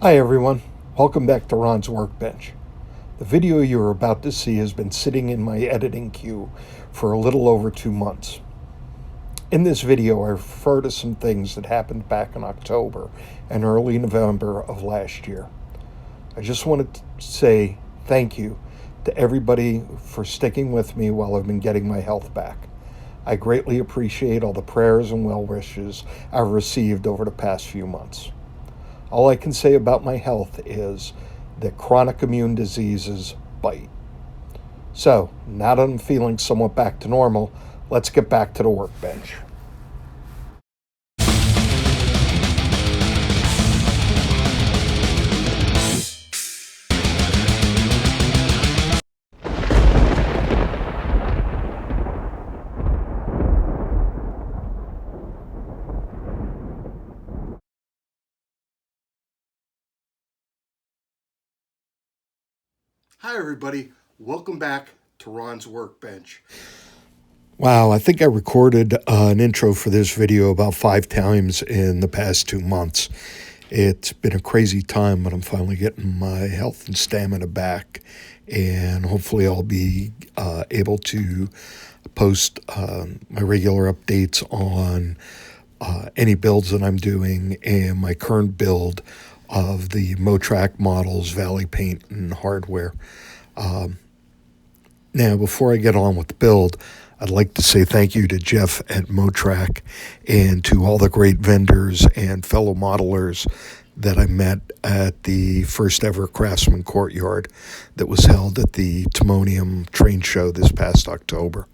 Hi everyone, welcome back to Ron's Workbench. The video you're about to see has been sitting in my editing queue for a little over 2 months. In this video, I refer to some things that happened back in October and early November of last year. I just wanted to say thank you to everybody for sticking with me while I've been getting my health back. I greatly appreciate all the prayers and well wishes I've received over the past few months. All I can say about my health is that chronic immune diseases bite. So, now that I'm feeling somewhat back to normal, let's get back to the workbench. Hi everybody, welcome back to Ron's Workbench. Wow, I think I recorded an intro for this video about 5 times in the past 2 months. It's been a crazy time, but I'm finally getting my health and stamina back, and hopefully I'll be able to post my regular updates on any builds that I'm doing and my current build of the Motrack models, Valley Paint, and hardware. Now, before I get on with the build, I'd like to say thank you to Jeff at Motrack and to all the great vendors and fellow modelers that I met at the first ever Craftsman courtyard that was held at the Timonium train show this past October.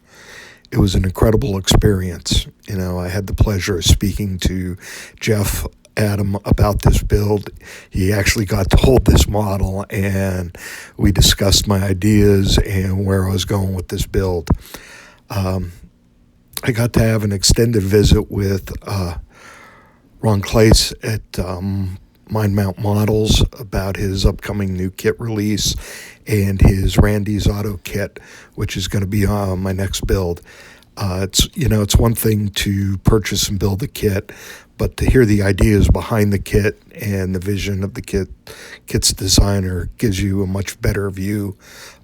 It was an incredible experience. You know, I had the pleasure of speaking to Jeff Adam about this build. He actually got to hold this model, and we discussed my ideas and where I was going with this build. I got to have an extended visit with Ron Clace at Mind Mount Models about his upcoming new kit release and his Randy's Auto Kit, which is going to be my next build. It's one thing to purchase and build a kit, but to hear the ideas behind the kit and the vision of the kit's designer gives you a much better view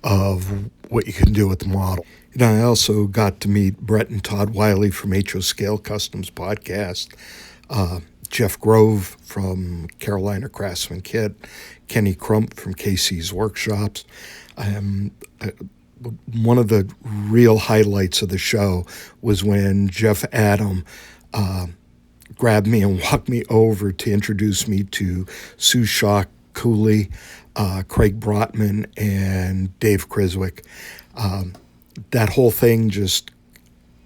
of what you can do with the model. And I also got to meet Brett and Todd Wiley from HO Scale Customs podcast, Jeff Grove from Carolina Craftsman Kit, Kenny Crump from KC's Workshops. One of the real highlights of the show was when Jeff Adam grabbed me and walked me over to introduce me to Sue Shock Cooley, Craig Brotman, and Dave Criswick. That whole thing just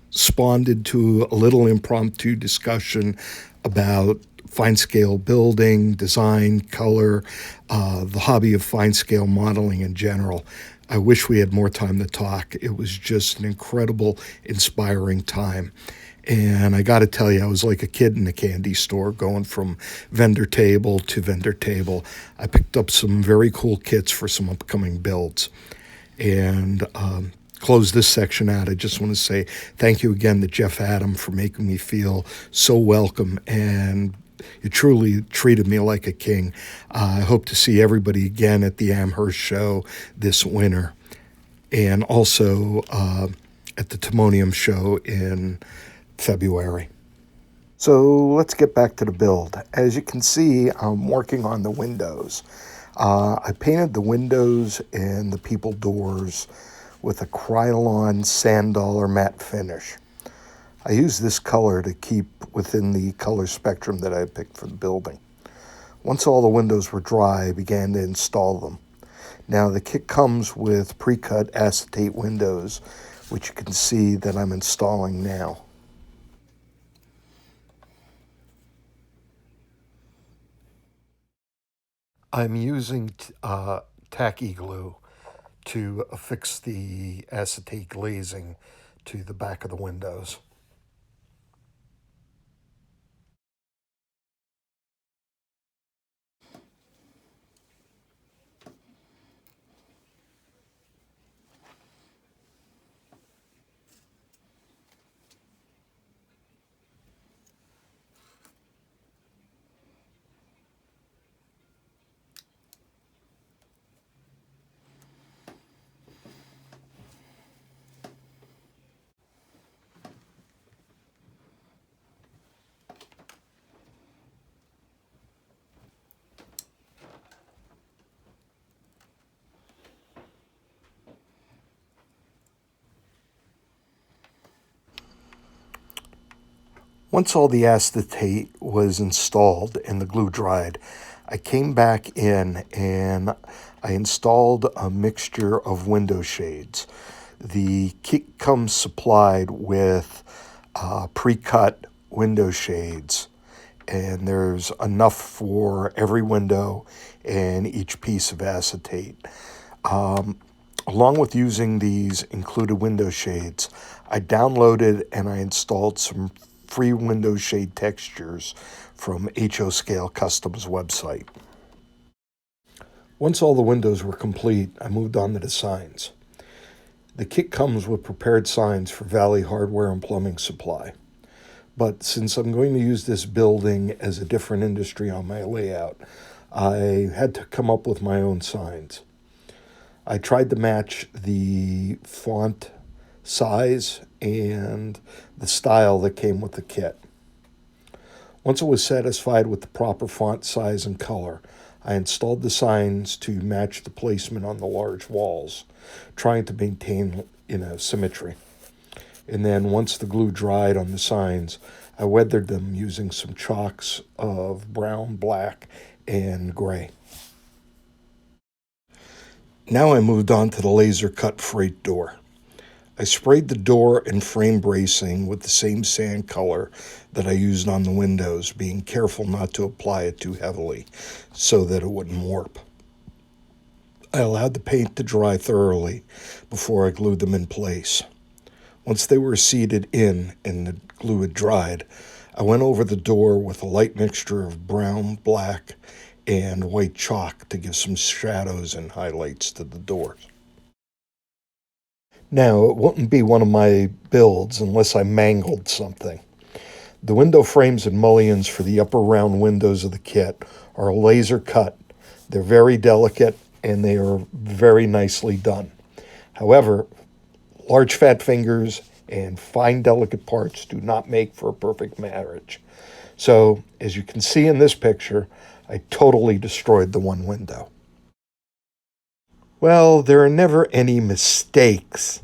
spawned into a little impromptu discussion about fine scale building, design, color, the hobby of fine scale modeling in general. I wish we had more time to talk. It was just an incredible, inspiring time. And I got to tell you, I was like a kid in a candy store going from vendor table to vendor table. I picked up some very cool kits for some upcoming builds. And close this section out, I just want to say thank you again to Jeff Adam for making me feel so welcome, and you truly treated me like a king. I hope to see everybody again at the Amherst show this winter, and also at the Timonium show in February. So let's get back to the build. As you can see, I'm working on the windows. I painted the windows and the people doors with a Krylon sand dollar matte finish. I used this color to keep within the color spectrum that I picked for the building. Once all the windows were dry, I began to install them. Now the kit comes with pre-cut acetate windows, which you can see that I'm installing now. I'm using tacky glue to affix the acetate glazing to the back of the windows. Once all the acetate was installed and the glue dried, I came back in and I installed a mixture of window shades. The kit comes supplied with pre-cut window shades, and there's enough for every window and each piece of acetate. Along with using these included window shades, I downloaded and I installed some free window shade textures from HO Scale Customs website. Once all the windows were complete, I moved on to the signs. The kit comes with prepared signs for Valley Hardware and Plumbing Supply. But since I'm going to use this building as a different industry on my layout, I had to come up with my own signs. I tried to match the font size and the style that came with the kit. Once I was satisfied with the proper font size and color, I installed the signs to match the placement on the large walls, trying to maintain, symmetry. And then once the glue dried on the signs, I weathered them using some chalks of brown, black, and gray. Now I moved on to the laser cut freight door. I sprayed the door and frame bracing with the same sand color that I used on the windows, being careful not to apply it too heavily so that it wouldn't warp. I allowed the paint to dry thoroughly before I glued them in place. Once they were seated in and the glue had dried, I went over the door with a light mixture of brown, black, and white chalk to give some shadows and highlights to the doors. Now, it wouldn't be one of my builds unless I mangled something. The window frames and mullions for the upper round windows of the kit are laser cut. They're very delicate and they are very nicely done. However, large fat fingers and fine delicate parts do not make for a perfect marriage. So, as you can see in this picture, I totally destroyed the one window. Well, there are never any mistakes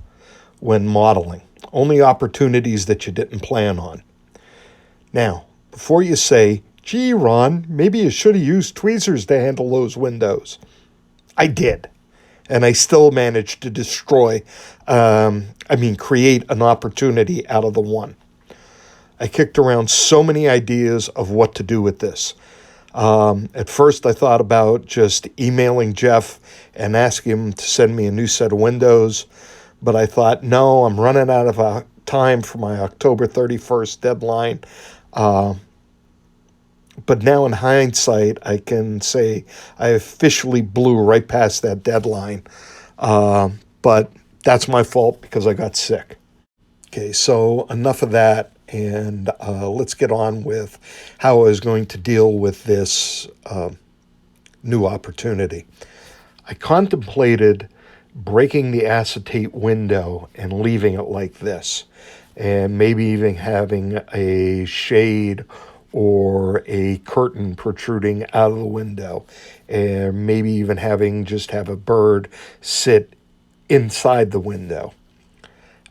when modeling, only opportunities that you didn't plan on. Now, before you say, gee, Ron, maybe you should have used tweezers to handle those windows. I did. And I still managed to create an opportunity out of the one. I kicked around so many ideas of what to do with this. At first, I thought about just emailing Jeff and asking him to send me a new set of windows. But I thought, no, I'm running out of time for my October 31st deadline. But now in hindsight, I can say I officially blew right past that deadline. But that's my fault because I got sick. Okay, so enough of that. And let's get on with how I was going to deal with this new opportunity. I contemplated breaking the acetate window and leaving it like this, and maybe even having a shade or a curtain protruding out of the window, and maybe even have a bird sit inside the window.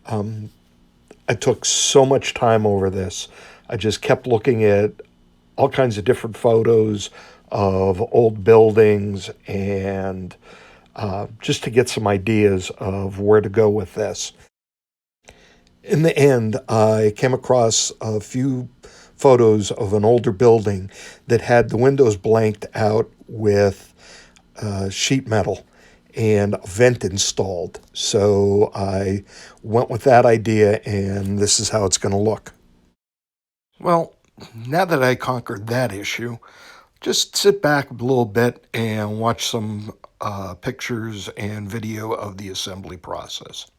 I took so much time over this. I just kept looking at all kinds of different photos of old buildings and just to get some ideas of where to go with this. In the end, I came across a few photos of an older building that had the windows blanked out with sheet metal and a vent installed. So I went with that idea, and this is how it's going to look. Well, now that I conquered that issue, just sit back a little bit and watch some pictures and video of the assembly process.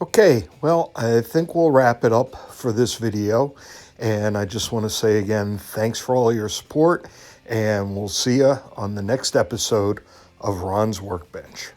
Okay, well, I think we'll wrap it up for this video. And I just want to say again, thanks for all your support, and we'll see you on the next episode of Ron's Workbench.